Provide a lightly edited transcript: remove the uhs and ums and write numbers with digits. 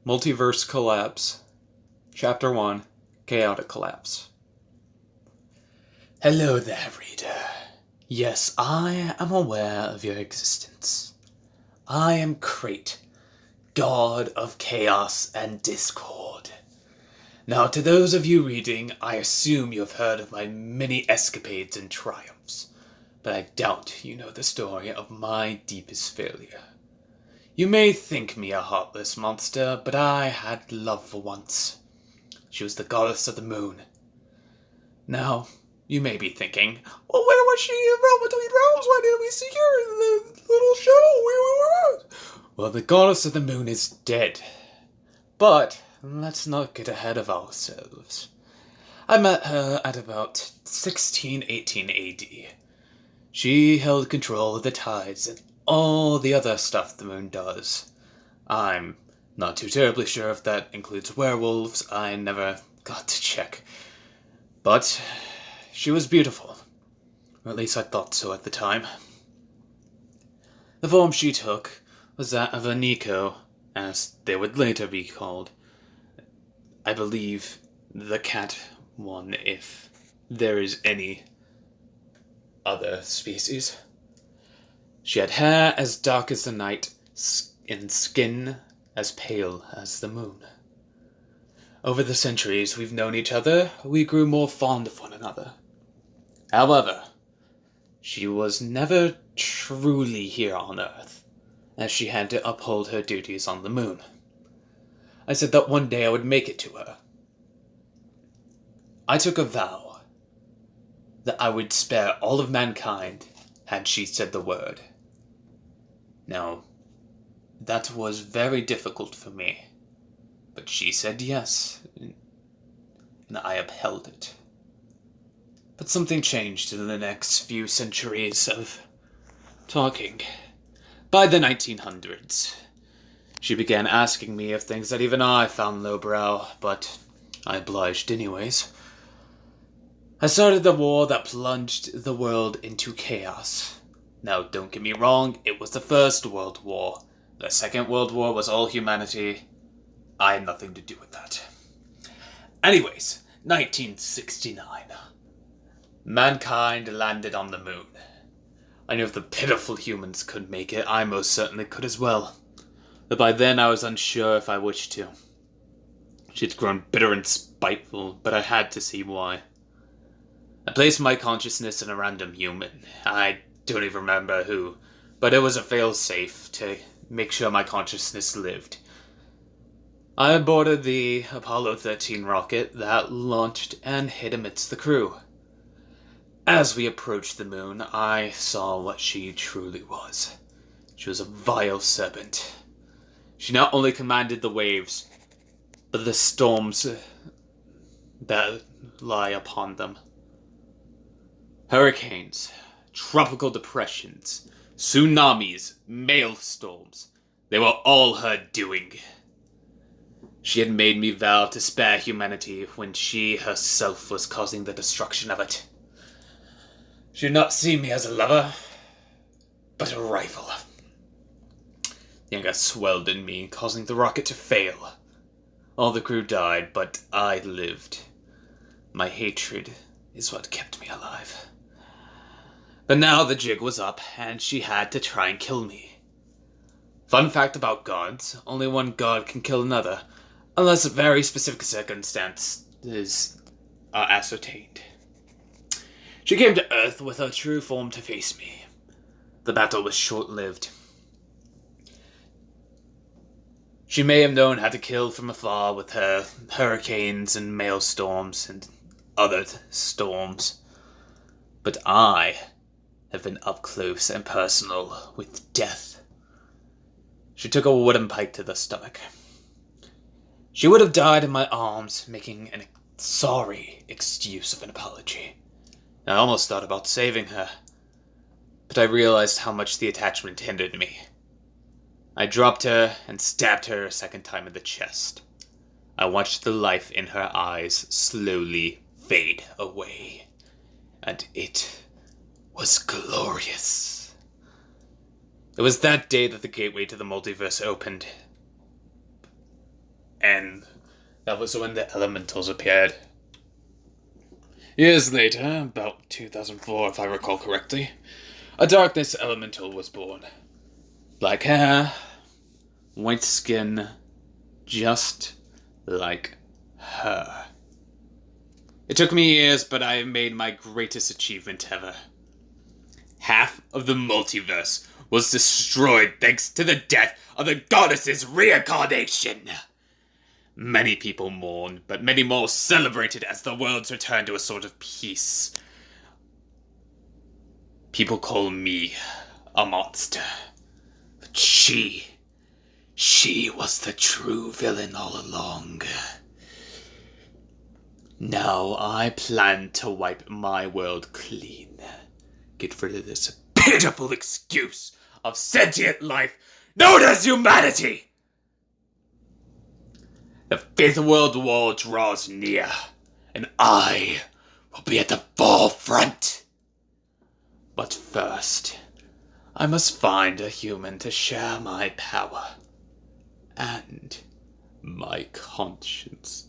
Multiverse Collapse. Chapter 1, Chaotic Collapse. Hello there, reader. Yes, I am aware of your existence. I am Crate, god of chaos and discord. Now, to those of you reading, I assume you have heard of my many escapades and triumphs, but I doubt you know the story of my deepest failure. You may think me a heartless monster, but I had love for once. She was the goddess of the moon. Now, you may be thinking, well, where was she in Realm Between Realms? Why didn't we see her in the little show we were at? Well, the goddess of the moon is dead. But let's not get ahead of ourselves. I met her at about 1618 AD. She held control of the tides and all the other stuff the moon does. I'm not too terribly sure if that includes werewolves. I never got to check. But she was beautiful. Or at least I thought so at the time. The form she took was that of a Nico, as they would later be called. I believe the cat one, if there is any other species. She had hair as dark as the night, and skin as pale as the moon. Over the centuries we've known each other, we grew more fond of one another. However, she was never truly here on Earth, as she had to uphold her duties on the moon. I said that one day I would make it to her. I took a vow that I would spare all of mankind had she said the word. Now, that was very difficult for me, but she said yes, and I upheld it. But something changed in the next few centuries of talking. By the 1900s, she began asking me of things that even I found lowbrow, but I obliged anyways. I started the war that plunged the world into chaos. Now, don't get me wrong, it was the First World War. The Second World War was all humanity. I had nothing to do with that. Anyways, 1969. Mankind landed on the moon. I knew if the pitiful humans could make it, I most certainly could as well. But by then I was unsure if I wished to. She'd grown bitter and spiteful, but I had to see why. I placed my consciousness in a random human. I don't even remember who, but it was a failsafe to make sure my consciousness lived. I boarded the Apollo 13 rocket that launched and hid amidst the crew. As we approached the moon, I saw what she truly was. She was a vile serpent. She not only commanded the waves, but the storms that lie upon them. Hurricanes, tropical depressions, tsunamis, maelstorms. They were all her doing. She had made me vow to spare humanity when she herself was causing the destruction of it. She did not see me as a lover, but a rival. The anger swelled in me, causing the rocket to fail. All the crew died, but I lived. My hatred is what kept me alive. But now the jig was up, and she had to try and kill me. Fun fact about gods, only one god can kill another, unless very specific circumstances are ascertained. She came to Earth with her true form to face me. The battle was short-lived. She may have known how to kill from afar with her hurricanes and maelstorms and other storms, but I have been up close and personal with death. She took a wooden pike to the stomach. She would have died in my arms, making a sorry excuse of an apology. I almost thought about saving her, but I realized how much the attachment hindered me. I dropped her and stabbed her a second time in the chest. I watched the life in her eyes slowly fade away, and it was glorious. It was that day that the gateway to the multiverse opened. And that was when the elementals appeared. Years later, about 2004 if I recall correctly, a darkness elemental was born. Black hair, white skin, just like her. It took me years, but I have made my greatest achievement ever. Half of the multiverse was destroyed thanks to the death of the goddess's reincarnation. Many people mourned, but many more celebrated as the worlds returned to a sort of peace. People call me a monster. But she was the true villain all along. Now I plan to wipe my world clean. Get rid of this pitiful excuse of sentient life known as humanity. The Fifth World War draws near, and I will be at the forefront. But first, I must find a human to share my power and my conscience.